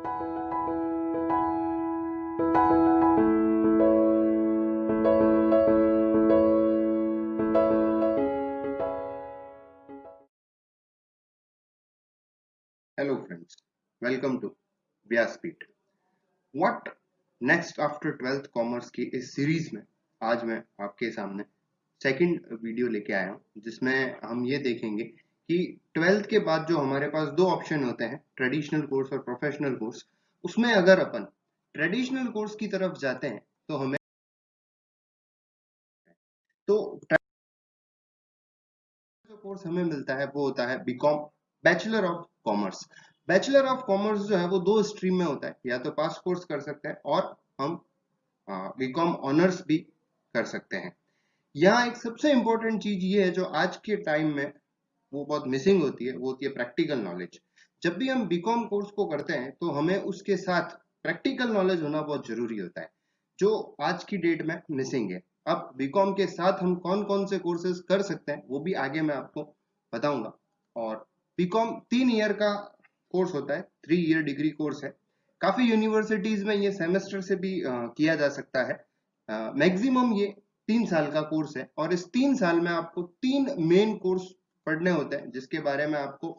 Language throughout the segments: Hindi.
Hello friends, welcome to व्यासपीठ। What next after 12th commerce की इस सीरीज में आज मैं आपके सामने सेकंड वीडियो लेके आया हूँ, जिसमें हम ये देखेंगे कि 12th के बाद जो हमारे पास दो ऑप्शन होते हैं, ट्रेडिशनल कोर्स और प्रोफेशनल कोर्स। उसमें अगर अपन ट्रेडिशनल कोर्स की तरफ जाते हैं तो हमें तो जो कोर्स हमें मिलता है वो होता है BCom bachelor of commerce. Bachelor of commerce जो है वो दो स्ट्रीम में होता है, या तो पास कोर्स कर सकते हैं और हम बीकॉम ऑनर्स भी कर सकते हैं। यहाँ एक सबसे इंपॉर्टेंट चीज ये है जो आज के टाइम में वो बहुत मिसिंग होती है, वो होती है प्रैक्टिकल नॉलेज। जब भी हम बीकॉम कोर्स को करते हैं तो हमें उसके साथ प्रैक्टिकल नॉलेज होना बहुत जरूरी होता है, जो आज की डेट में मिसिंग है। अब बीकॉम के साथ हम कौन कौन से कोर्सेज कर सकते हैं वो भी आगे मैं आपको बताऊंगा। और बीकॉम 3 ईयर का कोर्स होता है, 3 ईयर डिग्री कोर्स है। काफी यूनिवर्सिटीज में ये सेमेस्टर से भी किया जा सकता है। मैक्सिमम ये 3 साल का कोर्स है, और इस 3 साल में आपको 3 मेन कोर्स पढ़ने होते हैं जिसके बारे में आपको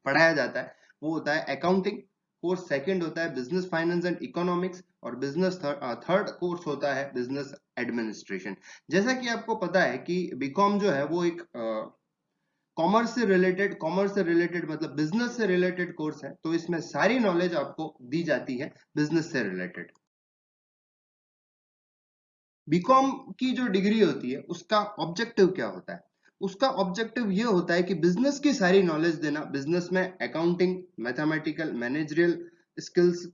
पढ़ाया जाता है। वो होता है अकाउंटिंग कोर्स, सेकंड होता है बिजनेस फाइनेंस एंड इकोनॉमिक्स, और बिजनेस थर्ड कोर्स होता है बिजनेस एडमिनिस्ट्रेशन। जैसा कि आपको पता है कि बीकॉम जो है वो एक कॉमर्स से रिलेटेड मतलब बिजनेस से रिलेटेड कोर्स है, तो इसमें सारी नॉलेज आपको दी जाती है बिजनेस से रिलेटेड। बीकॉम की जो डिग्री होती है उसका ऑब्जेक्टिव क्या होता है? उसका ऑब्जेक्टिव ये होता है कि बिजनेस की सारी नॉलेज देना, बिजनेस में अकाउंटिंग, मैथमेटिकल, मैनेजरियल स्किल्स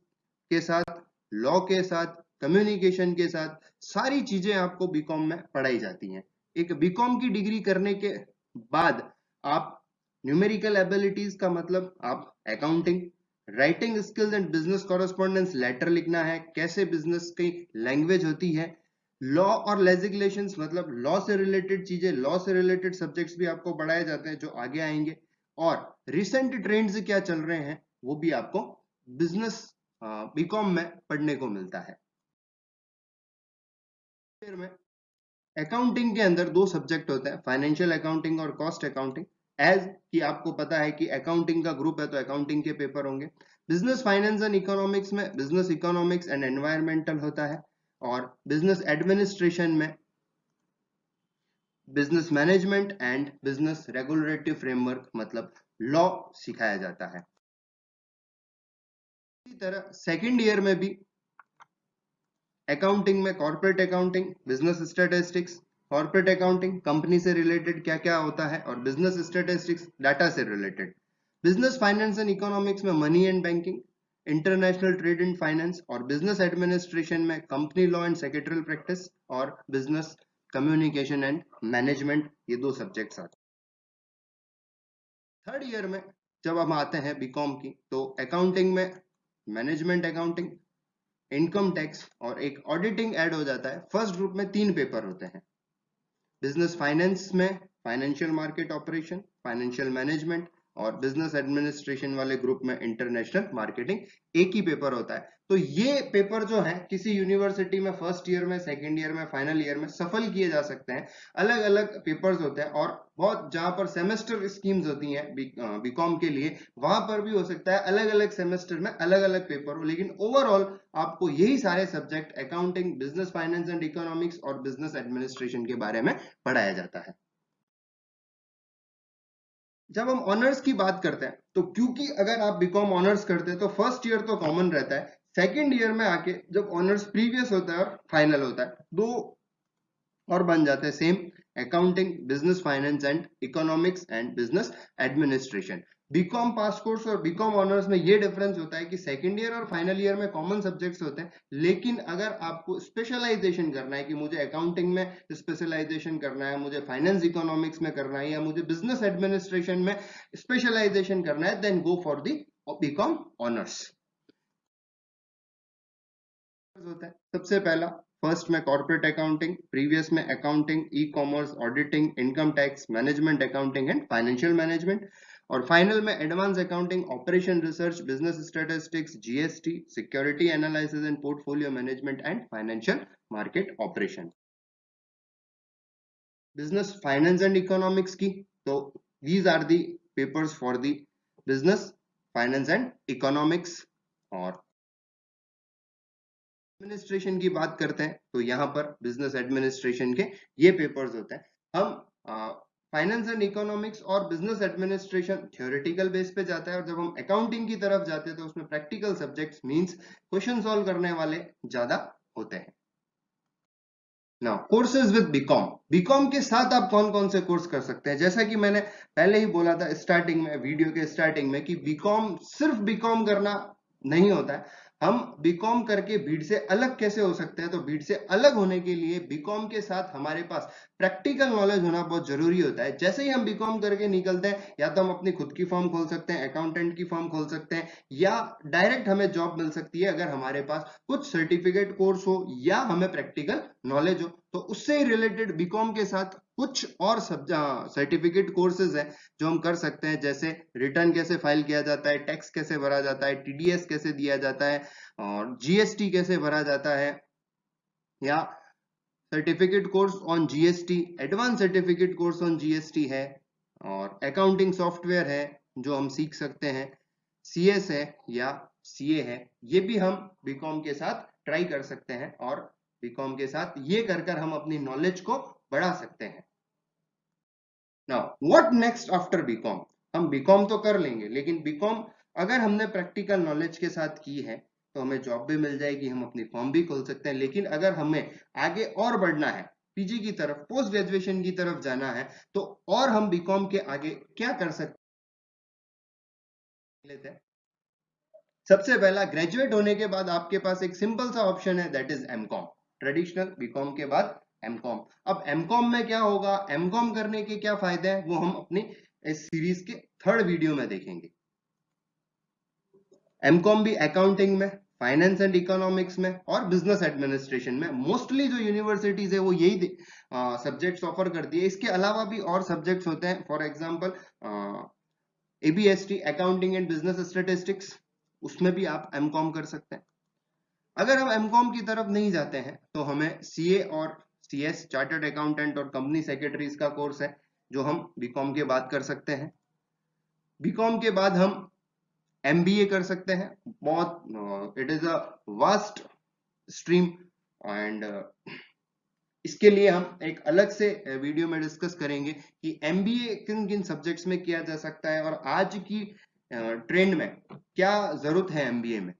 के साथ, लॉ के साथ, कम्युनिकेशन के साथ, सारी चीजें आपको बीकॉम में पढ़ाई जाती हैं। एक बीकॉम की डिग्री करने के बाद आप न्यूमेरिकल एबिलिटीज का मतलब आप accounting, writing skills and business correspondence letter लिखना है, कैसे बिजनेस की लैंग्वेज होती है, लॉ और लेजिस्लेशंस मतलब लॉ से रिलेटेड चीजें, लॉ से रिलेटेड सब्जेक्ट्स भी आपको पढ़ाए जाते हैं जो आगे आएंगे। और रिसेंट ट्रेंड्स क्या चल रहे हैं वो भी आपको बिजनेस बीकॉम में पढ़ने को मिलता है। फिर में अकाउंटिंग के अंदर दो सब्जेक्ट होते हैं, फाइनेंशियल अकाउंटिंग और कॉस्ट अकाउंटिंग। एज कि आपको पता है कि अकाउंटिंग का ग्रुप है तो अकाउंटिंग के पेपर होंगे। बिजनेस फाइनेंस एंड इकोनॉमिक्स में बिजनेस इकोनॉमिक्स एंड एनवायरमेंटल होता है, और बिजनेस एडमिनिस्ट्रेशन में business management and business regulatory framework मतलब लॉ सिखाया जाता है। इसी तरह सेकेंड ईयर में भी अकाउंटिंग में corporate accounting, business statistics, corporate accounting company से रिलेटेड क्या क्या होता है, और बिजनेस स्टैटिस्टिक्स डाटा से related. Business finance and economics में money and banking, international trade and finance, और बिजनेस एडमिनिस्ट्रेशन में company law and secretarial practice, और बिजनेस कम्युनिकेशन एंड मैनेजमेंट, ये दो सब्जेक्ट्स आते हैं। थर्ड ईयर में जब हम आते हैं बीकॉम की, तो अकाउंटिंग में मैनेजमेंट अकाउंटिंग, इनकम टैक्स और एक ऑडिटिंग ऐड हो जाता है। फर्स्ट ग्रुप में 3 पेपर होते हैं। बिजनेस फाइनेंस में financial market operation, financial management, और बिजनेस एडमिनिस्ट्रेशन वाले ग्रुप में इंटरनेशनल मार्केटिंग, एक ही पेपर होता है। तो ये पेपर जो है किसी यूनिवर्सिटी में फर्स्ट ईयर में, सेकेंड ईयर में, फाइनल ईयर में सफल किए जा सकते हैं। अलग अलग पेपर्स होते हैं, और बहुत जहां पर सेमेस्टर स्कीम्स होती हैं बीकॉम के लिए, वहां पर भी हो सकता है अलग अलग सेमेस्टर में अलग अलग पेपर हो, लेकिन ओवरऑल आपको यही सारे subject accounting, business finance and economics और बिजनेस एडमिनिस्ट्रेशन के बारे में पढ़ाया जाता है। जब हम ऑनर्स की बात करते हैं तो क्योंकि अगर आप बीकॉम ऑनर्स करते हैं तो फर्स्ट ईयर तो कॉमन रहता है, सेकेंड ईयर में आके जब ऑनर्स प्रीवियस होता है और फाइनल होता है, दो और बन जाते हैं same, accounting, business finance and economics and business administration. BCom pass course और बीकॉम ऑनर्स में ये डिफरेंस होता है कि सेकंड ईयर और फाइनल ईयर में कॉमन सब्जेक्ट्स होते हैं, लेकिन अगर आपको स्पेशलाइजेशन करना है कि मुझे अकाउंटिंग में स्पेशलाइजेशन करना है, मुझे फाइनेंस इकोनॉमिक्स में करना है, या मुझे बिजनेस एडमिनिस्ट्रेशन में स्पेशलाइजेशन करना है, then go for the BCom honours. होता है सबसे पहला, फर्स्ट में कॉर्पोरेट अकाउंटिंग, प्रीवियस में accounting, e commerce, auditing, income tax, management accounting and financial management. और फाइनल में advance accounting, operation research, business statistics, GST, security analysis and portfolio management and financial market operation. Business finance and economics की, तो these are the papers for the business finance and economics. और एडमिनिस्ट्रेशन की बात करते हैं तो यहाँ पर बिजनेस एडमिनिस्ट्रेशन के ये पेपर्स होते हैं। हम फाइनेंस एंड इकोनॉमिक्स और बिजनेस एडमिनिस्ट्रेशन थ्योरेटिकल बेस पे जाता है, और जब हम अकाउंटिंग की तरफ जाते हैं तो उसमें practical subjects means question solve करने वाले ज्यादा होते हैं। Now courses with BCom, BCom के साथ आप कौन कौन से कोर्स कर सकते हैं? जैसा कि मैंने पहले ही बोला था स्टार्टिंग में, वीडियो के स्टार्टिंग में, कि बीकॉम सिर्फ बीकॉम करना नहीं होता है। हम बीकॉम करके बीड से अलग कैसे हो सकते हैं? तो बीड से अलग होने के लिए बीकॉम के साथ हमारे पास प्रैक्टिकल नॉलेज होना बहुत जरूरी होता है। जैसे ही हम बीकॉम करके निकलते हैं, या तो हम अपनी खुद की फर्म खोल सकते हैं, अकाउंटेंट की फर्म खोल सकते हैं, या डायरेक्ट हमें जॉब मिल सकती है अगर हमारे पास कुछ सर्टिफिकेट कोर्स हो या हमें प्रैक्टिकल नॉलेज हो। तो उससे ही रिलेटेड बीकॉम के साथ कुछ और सर्टिफिकेट कोर्सेज हैं जो हम कर सकते हैं, जैसे रिटर्न कैसे फाइल किया जाता है, टैक्स कैसे भरा जाता है, टीडीएस कैसे दिया जाता है, और जीएसटी कैसे भरा जाता है, या certificate course on GST, advance certificate course on GST है, और अकाउंटिंग सॉफ्टवेयर है जो हम सीख सकते हैं, सीएस है या सीए है, ये भी हम बीकॉम के साथ ट्राई कर सकते हैं, और बीकॉम के साथ ये कर हम अपनी नॉलेज को बढ़ा सकते हैं। Now what next after BCom? हम बीकॉम तो कर लेंगे, लेकिन बीकॉम अगर हमने प्रैक्टिकल नॉलेज के साथ की है तो हमें जॉब भी मिल जाएगी, हम अपनी फर्म भी खोल सकते हैं। लेकिन अगर हमें आगे और बढ़ना है, पीजी की तरफ, पोस्ट ग्रेजुएशन की तरफ जाना है, तो और हम बीकॉम के आगे क्या कर सकते हैं? सबसे पहला, ग्रेजुएट होने के बाद आपके पास एक सिंपल सा ऑप्शन है, that is MCom. Traditional BCom के बाद एमकॉम। अब एमकॉम में क्या होगा, एमकॉम करने के क्या फायदे हैं, वो हम अपनी इस सीरीज के थर्ड वीडियो में देखेंगे। एमकॉम भी अकाउंटिंग में, फाइनेंस एंड इकोनॉमिक्स में और बिजनेस एडमिनिस्ट्रेशन में मोस्टली जो यूनिवर्सिटीज है वो यही सब्जेक्ट्स ऑफर करती है। इसके अलावा भी और सब्जेक्ट्स होते हैं, for example ABST, accounting and business statistics, उसमें भी आप एमकॉम कर सकते हैं। अगर हम एमकॉम की तरफ नहीं जाते हैं तो हमें सीए और सीएस, चार्टर्ड अकाउंटेंट और कंपनी सेक्रेटरीज का कोर्स है जो हम बीकॉम के बाद कर सकते हैं। बीकॉम के बाद हम एमबीए कर सकते हैं। बहुत it is a vast stream, and इसके लिए हम एक अलग से वीडियो में डिस्कस करेंगे कि एमबीए किन किन सब्जेक्ट्स में किया जा सकता है और आज की ट्रेंड में क्या जरूरत है एमबीए में।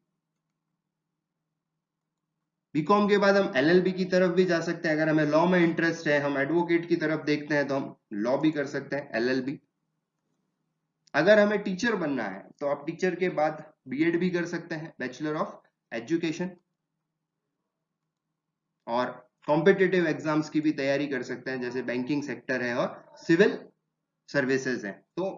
बीकॉम के बाद हम एलएलबी की तरफ भी जा सकते हैं। अगर हमें लॉ में इंटरेस्ट है, हम एडवोकेट की तरफ देखते हैं, तो हम लॉ भी कर सकते हैं, एलएलबी। अगर हमें टीचर बनना है तो आप टीचर के बाद बीएड भी कर सकते हैं, बैचलर ऑफ एजुकेशन, और कॉम्पिटिटिव एग्जाम्स की भी तैयारी कर सकते हैं, जैसे बैंकिंग सेक्टर है और सिविल सर्विसेज है। तो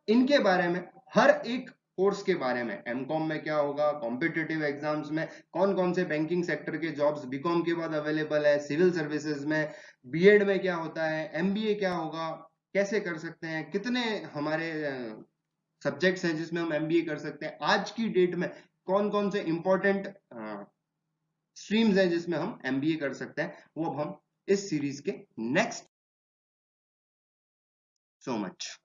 इनके बारे में, हर एक कोर्स के बारे में, एमकॉम में क्या होगा, कॉम्पिटिटिव एग्जाम्स में कौन कौन से बैंकिंग सेक्टर के जॉब्स बीकॉम के बाद अवेलेबल है, सिविल सर्विसेज में, बीएड में क्या होता है, एमबीए क्या होगा, कैसे कर सकते हैं, कितने हमारे सब्जेक्ट्स हैं जिसमें हम एमबीए कर सकते हैं, आज की डेट में कौन कौन से इंपॉर्टेंट स्ट्रीम्स हैं जिसमें हम एमबीए कर सकते हैं, वो अब हम इस सीरीज के नेक्स्ट। So much.